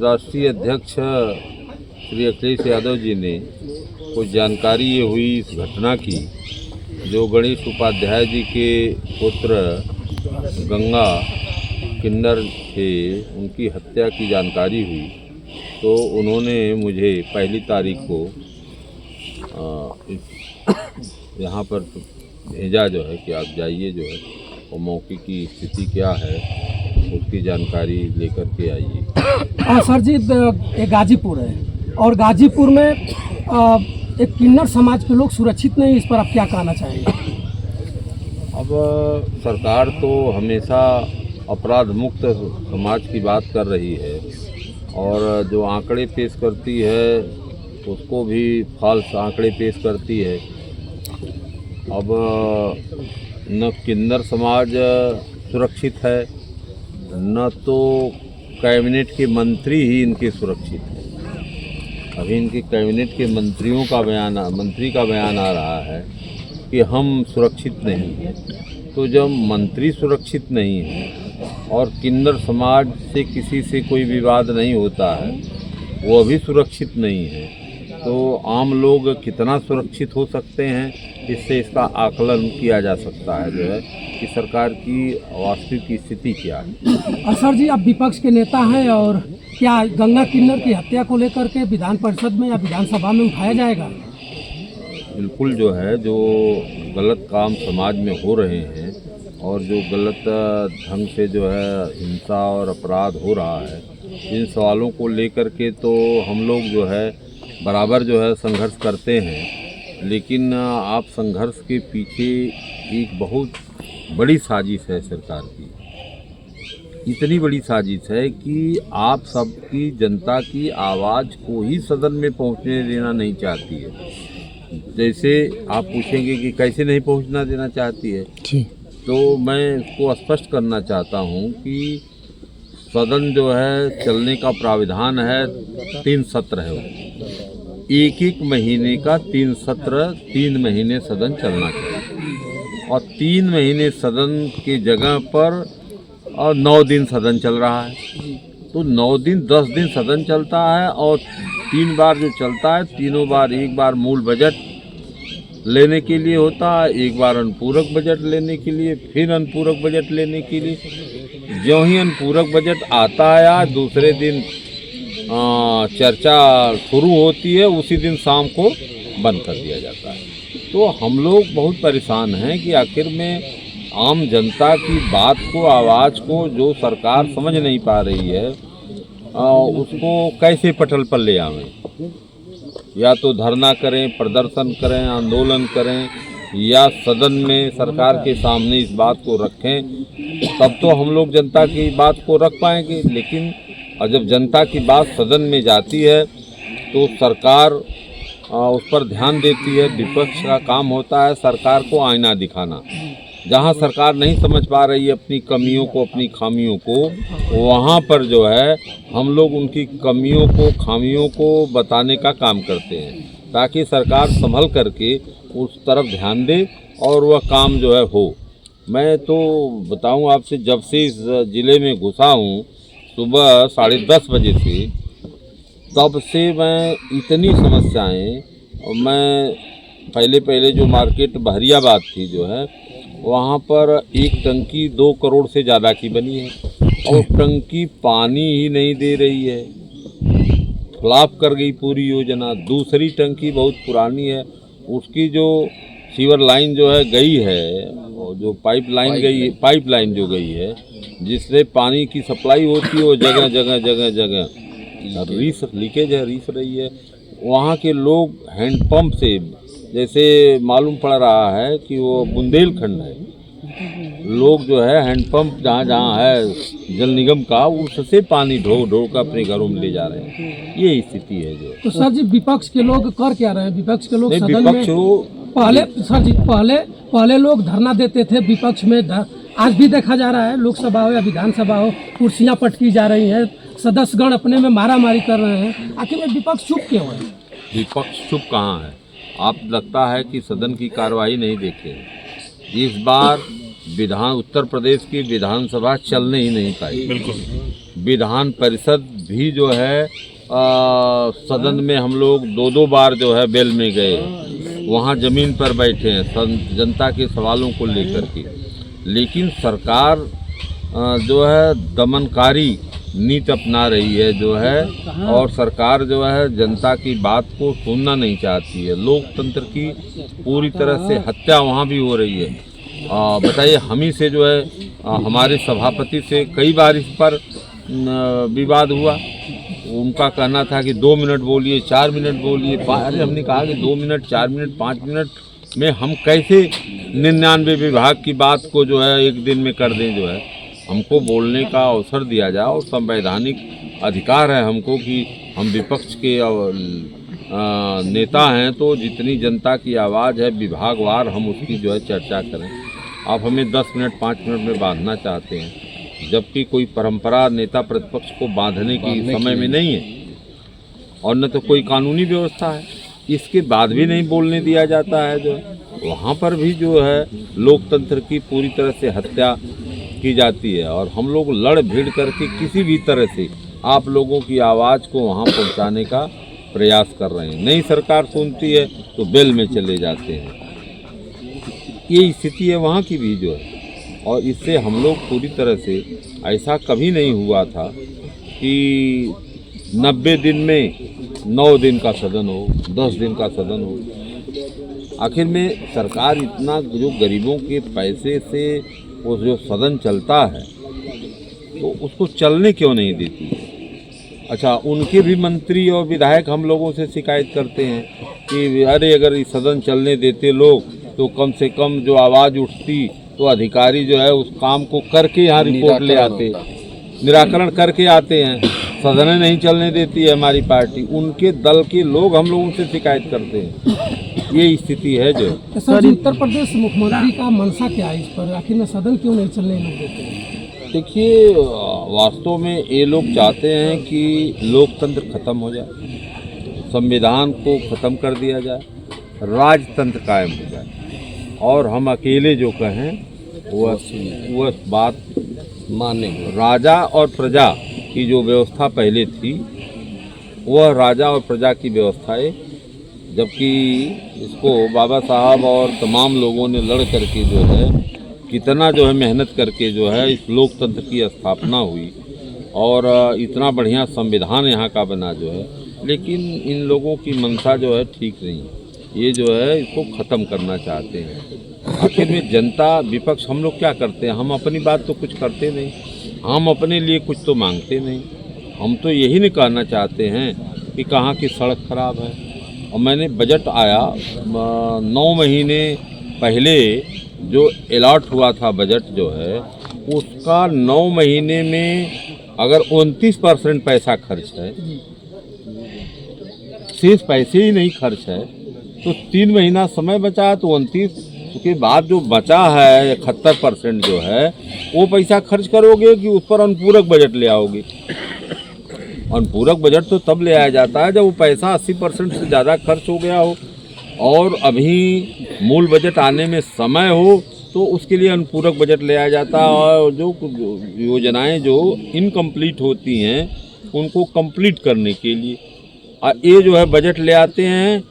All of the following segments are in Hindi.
राष्ट्रीय अध्यक्ष श्री अखिलेश यादव जी ने कुछ जानकारी ये हुई इस घटना की, जो गणेश उपाध्याय जी के पुत्र गंगा किन्नर थे, उनकी हत्या की जानकारी हुई, तो उन्होंने मुझे 1 तारीख को यहाँ पर भेजा जो है कि आप जाइए जो है और मौके की स्थिति क्या है उसकी जानकारी लेकर के आइए। सर जी, एक गाजीपुर है और गाजीपुर में एक किन्नर समाज के लोग सुरक्षित नहीं, इस पर आप क्या कहना चाहेंगे? अब सरकार तो हमेशा अपराध मुक्त समाज की बात कर रही है और जो आंकड़े पेश करती है उसको भी फॉल्स आंकड़े पेश करती है। अब न किन्नर समाज सुरक्षित है, न तो कैबिनेट के मंत्री ही इनके सुरक्षित हैं। अभी इनके कैबिनेट के मंत्री का बयान आ रहा है कि हम सुरक्षित नहीं हैं। तो जब मंत्री सुरक्षित नहीं हैं और किन्नर समाज से किसी से कोई विवाद नहीं होता है, वो भी सुरक्षित नहीं है, तो आम लोग कितना सुरक्षित हो सकते हैं, इससे इसका आकलन किया जा सकता है जो है कि सरकार की वास्तविक स्थिति क्या है। और सर जी, आप विपक्ष के नेता हैं और क्या गंगा किन्नर की हत्या को लेकर के विधान परिषद में या विधानसभा में उठाया जाएगा? बिल्कुल जो है, जो गलत काम समाज में हो रहे हैं और जो गलत ढंग से जो है हिंसा और अपराध हो रहा है, इन सवालों को लेकर के तो हम लोग जो है बराबर जो है संघर्ष करते हैं। लेकिन आप संघर्ष के पीछे एक बहुत बड़ी साजिश है सरकार की। इतनी बड़ी साजिश है कि आप सबकी जनता की आवाज़ को ही सदन में पहुंचने देना नहीं चाहती है। जैसे आप पूछेंगे कि कैसे नहीं पहुंचना देना चाहती है, तो मैं इसको स्पष्ट करना चाहता हूं कि सदन जो है चलने का प्राविधान है, 3 सत्र है, एक महीने का 3 सत्र, 3 महीने सदन चलना चाहिए और 3 महीने सदन की जगह पर और 9 दिन सदन चल रहा है। तो 9 दिन 10 दिन सदन चलता है और 3 बार जो चलता है, तीनों बार, एक बार मूल बजट लेने के लिए होता है, एक बार अनुपूरक बजट लेने के लिए, फिर अनुपूरक बजट लेने के लिए। जो ही अनुपूरक बजट आता है या दूसरे दिन चर्चा शुरू होती है, उसी दिन शाम को बंद कर दिया जाता है। तो हम लोग बहुत परेशान हैं कि आखिर में आम जनता की बात को, आवाज़ को जो सरकार समझ नहीं पा रही है, उसको कैसे पटल पर ले आवें। या तो धरना करें, प्रदर्शन करें, आंदोलन करें, या सदन में सरकार के सामने इस बात को रखें, तब तो हम लोग जनता की बात को रख पाएंगे। लेकिन और जब जनता की बात सदन में जाती है तो सरकार उस पर ध्यान देती है। विपक्ष का काम होता है सरकार को आईना दिखाना। जहां सरकार नहीं समझ पा रही है अपनी कमियों को, अपनी खामियों को, वहां पर जो है हम लोग उनकी कमियों को, खामियों को बताने का काम करते हैं, ताकि सरकार संभल करके उस तरफ ध्यान दे और वह काम जो है हो। मैं तो बताऊं आपसे, जब से इस ज़िले में घुसा हूं सुबह 10:30 बजे से, तब से मैं इतनी समस्याएं, मैं पहले जो मार्केट बहरियाबाद थी जो है, वहाँ पर एक टंकी 2 करोड़ से ज़्यादा की बनी है और टंकी पानी ही नहीं दे रही है, फ्लॉप कर गई पूरी योजना। दूसरी टंकी बहुत पुरानी है, उसकी जो सीवर लाइन जो है गई है, और जो पाइपलाइन जो गई है जिससे पानी की सप्लाई होती है, वो जगह लीकेज है, रीस रही है। वहाँ के लोग हैंडपम्प से, जैसे मालूम पड़ रहा है कि वो बुंदेलखंड है, लोग जो है हैंडपम्प जहाँ है जल निगम का, उससे पानी ढो कर अपने घरों में ले जा रहे हैं। ये स्थिति है जो। तो सर जी, विपक्ष के लोग कर क्या रहे हैं? विपक्ष के लोग सदन में पहले लोग धरना देते थे विपक्ष में, आज भी देखा जा रहा है, लोकसभा हो या विधानसभा हो, कुर्सियां पटकी जा रही हैं, सदस्यगण अपने में मारामारी कर रहे हैं। आखिर में विपक्ष चुप क्यों है? विपक्ष चुप कहाँ है? आप लगता है कि सदन की कार्रवाई नहीं देखे। इस बार उत्तर प्रदेश की विधानसभा चलने ही नहीं पाई। बिल्कुल। विधान परिषद भी जो है सदन में हम लोग 2-2 बार जो है बेल में गए, वहाँ ज़मीन पर बैठे हैं जनता के सवालों को लेकर के। लेकिन सरकार जो है दमनकारी नीति अपना रही है जो है, और सरकार जो है जनता की बात को सुनना नहीं चाहती है। लोकतंत्र की पूरी तरह से हत्या वहाँ भी हो रही है। बताइए, हम ही से जो है हमारे सभापति से कई बार इस पर विवाद हुआ। उनका कहना था कि 2 मिनट बोलिए, 4 मिनट बोलिए। अरे हमने कहा कि 2 मिनट, 4 मिनट, 5 मिनट में हम कैसे 99 विभाग की बात को जो है एक दिन में कर दें। जो है हमको बोलने का अवसर दिया जाए, और संवैधानिक अधिकार है हमको कि हम विपक्ष के नेता हैं, तो जितनी जनता की आवाज़ है विभागवार हम उसकी जो है चर्चा करें। आप हमें 10 मिनट 5 मिनट में बांधना चाहते हैं, जबकि कोई परंपरा नेता प्रतिपक्ष को बांधने की समय में नहीं है, और न तो कोई कानूनी व्यवस्था है। इसके बाद भी नहीं बोलने दिया जाता है। जो वहाँ पर भी जो है लोकतंत्र की पूरी तरह से हत्या की जाती है, और हम लोग लड़ भिड़ करके किसी भी तरह से आप लोगों की आवाज़ को वहाँ पहुँचाने का प्रयास कर रहे हैं। नहीं सरकार सुनती है तो बेल में चले जाते हैं। ये स्थिति है वहाँ की भी जो है, और इससे हम लोग पूरी तरह से, ऐसा कभी नहीं हुआ था कि 90 दिन में 9 दिन का सदन हो, 10 दिन का सदन हो। आखिर में सरकार इतना जो गरीबों के पैसे से वो जो सदन चलता है तो उसको चलने क्यों नहीं देती है। अच्छा, उनके भी मंत्री और विधायक हम लोगों से शिकायत करते हैं कि अरे अगर इस सदन चलने देते लोग तो कम से कम जो आवाज़ उठती, तो अधिकारी जो है उस काम को करके यहाँ रिपोर्ट ले आते, निराकरण करके आते हैं। सदन नहीं चलने देती है हमारी पार्टी, उनके दल के लोग हम लोगों से शिकायत करते हैं। ये स्थिति है जो। सर, उत्तर प्रदेश मुख्यमंत्री का मंशा क्या है इस पर? आखिर में सदन क्यों नहीं चलने देते हैं? देखिए, वास्तव में ये लोग चाहते हैं कि लोकतंत्र खत्म हो जाए, संविधान को ख़त्म कर दिया जाए, राजतंत्र कायम हो जाए, और हम अकेले जो कहें वह बात माने। राजा और प्रजा की जो व्यवस्था पहले थी, वह राजा और प्रजा की व्यवस्था है, जबकि इसको बाबा साहब और तमाम लोगों ने लड़ करके जो है कितना जो है मेहनत करके जो है इस लोकतंत्र की स्थापना हुई, और इतना बढ़िया संविधान यहाँ का बना जो है। लेकिन इन लोगों की मंशा जो है ठीक नहीं है, ये जो है इसको ख़त्म करना चाहते हैं। आखिर में जनता विपक्ष हम लोग क्या करते हैं? हम अपनी बात तो कुछ करते नहीं, हम अपने लिए कुछ तो मांगते नहीं। हम तो यही नहीं कहना चाहते हैं कि कहाँ की सड़क खराब है। और मैंने बजट आया 9 महीने पहले जो अलॉट हुआ था बजट जो है, उसका 9 महीने में अगर 29% पैसा खर्च है, शेष पैसे ही नहीं खर्च है, तो 3 महीना समय बचा, तो 29 के बाद जो बचा है 71% जो है, वो पैसा खर्च करोगे कि उस पर अनुपूरक बजट ले आओगे? अनुपूरक बजट तो तब ले आया जाता है जब वो पैसा 80% से ज़्यादा खर्च हो गया हो, और अभी मूल बजट आने में समय हो, तो उसके लिए अनुपूरक बजट ले आया जाता है। और जो योजनाएं जो इनकम्प्लीट होती हैं उनको कंप्लीट करने के लिए ये जो है बजट ले आते हैं,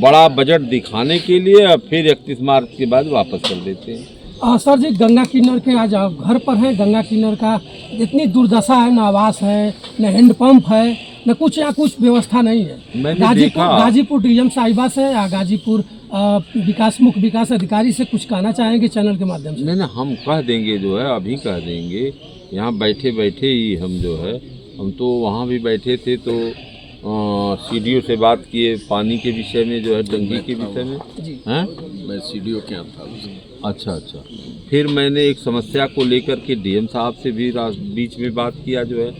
बड़ा बजट दिखाने के लिए, और फिर 31 मार्च के बाद वापस कर देते हैं। सर जी, गंगा किन्नर के आज आप घर पर हैं। गंगा किन्नर का इतनी दुर्दशा है, न आवास है, न हैंडपंप है, न कुछ या कुछ व्यवस्था नहीं है। गाजीपुर डीएम साहिबा से या गाजीपुर मुख्य विकास अधिकारी से कुछ कहना चाहेंगे चैनल के माध्यम से? नहीं, हम कह देंगे, जो है अभी कह देंगे। यहाँ बैठे बैठे ही हम जो है, हम तो वहाँ भी बैठे थे, तो सीडीओ से बात किए पानी के विषय में, जो है टंकी के विषय में। हैं, मैं सीडीओ क्या था। अच्छा। फिर मैंने एक समस्या को लेकर के डीएम साहब से भी बीच में बात किया जो है।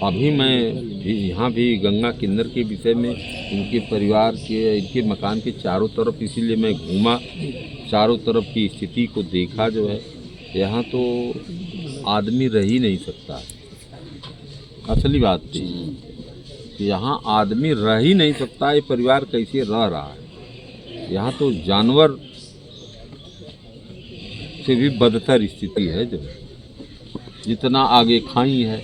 अभी मैं यहाँ भी गंगा किन्नर के विषय में, इनके परिवार के, इनके मकान के चारों तरफ, इसीलिए मैं घूमा, चारों तरफ की स्थिति को देखा जो है। यहाँ तो आदमी रह ही नहीं सकता, असली बात थी कि यहाँ आदमी रह ही नहीं सकता। ये परिवार कैसे रह रहा है? यहाँ तो जानवर से भी बदतर स्थिति है जो जितना आगे खाई है।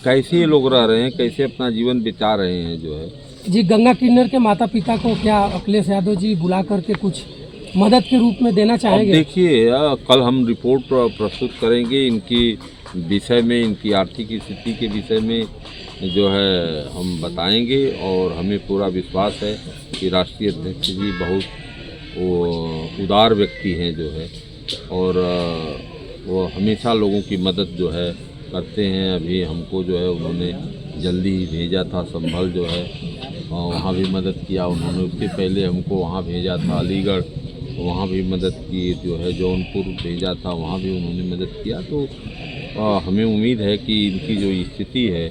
कैसे ये लोग रह रहे हैं, कैसे अपना जीवन बिता रहे हैं जो है। जी, गंगा किन्नर के माता पिता को क्या अखिलेश यादव जी बुला करके कुछ मदद के रूप में देना अब चाहेंगे? देखिए, कल हम रिपोर्ट प्रस्तुत करेंगे इनकी विषय में, इनकी आर्थिक स्थिति के विषय में जो है हम बताएंगे। और हमें पूरा विश्वास है कि राष्ट्रीय अध्यक्ष जी बहुत वो उदार व्यक्ति हैं जो है, और वो हमेशा लोगों की मदद जो है करते हैं। अभी हमको जो है उन्होंने जल्दी ही भेजा था संभल जो है, और वहाँ भी मदद किया उन्होंने। उसके पहले हमको वहाँ भेजा था अलीगढ़, वहाँ भी मदद की जो है। जौनपुर भेजा था, वहाँ भी उन्होंने मदद किया। तो हमें उम्मीद है कि इनकी जो स्थिति है,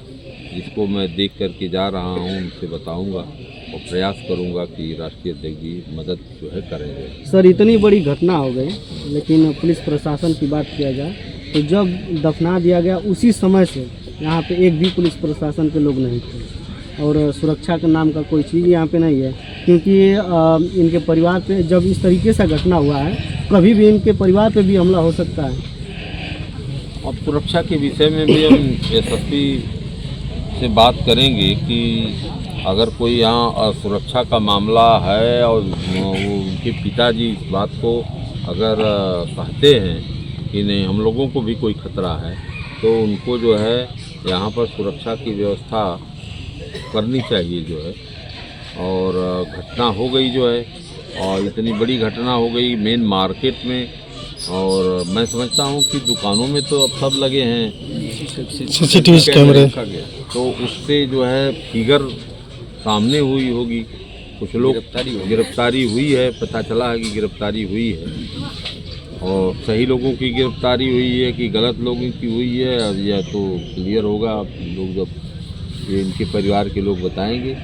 जिसको मैं देख करके जा रहा हूँ, उनसे बताऊँगा और प्रयास करूँगा कि राष्ट्रीय अध्यक्ष जी मदद जो है करेंगे। सर, इतनी बड़ी घटना हो गई, लेकिन पुलिस प्रशासन की बात किया जाए तो जब दफना दिया गया उसी समय से यहाँ पे एक भी पुलिस प्रशासन के लोग नहीं थे, और सुरक्षा के नाम का कोई चीज़ यहाँ पे नहीं है। क्योंकि इनके परिवार पे जब इस तरीके से घटना हुआ है, कभी भी इनके परिवार पे भी हमला हो सकता है। और सुरक्षा के विषय में भी हम एसएसपी से बात करेंगे कि अगर कोई यहाँ सुरक्षा का मामला है और वो उनके पिताजी इस बात को अगर कहते हैं कि नहीं हम लोगों को भी कोई खतरा है, तो उनको जो है यहाँ पर सुरक्षा की व्यवस्था करनी चाहिए जो है। और घटना हो गई जो है, और इतनी बड़ी घटना हो गई मेन मार्केट में, और मैं समझता हूँ कि दुकानों में तो अब सब लगे हैं सीसीटीवी कैमरे, तो उससे जो है फिगर सामने हुई होगी। कुछ लोग गिरफ्तारी हुई है, पता चला है कि गिरफ्तारी हुई है, और सही लोगों की गिरफ्तारी हुई है कि गलत लोगों की हुई है, अब यह तो क्लियर होगा। लोग जब ये इनके परिवार के लोग बताएंगे।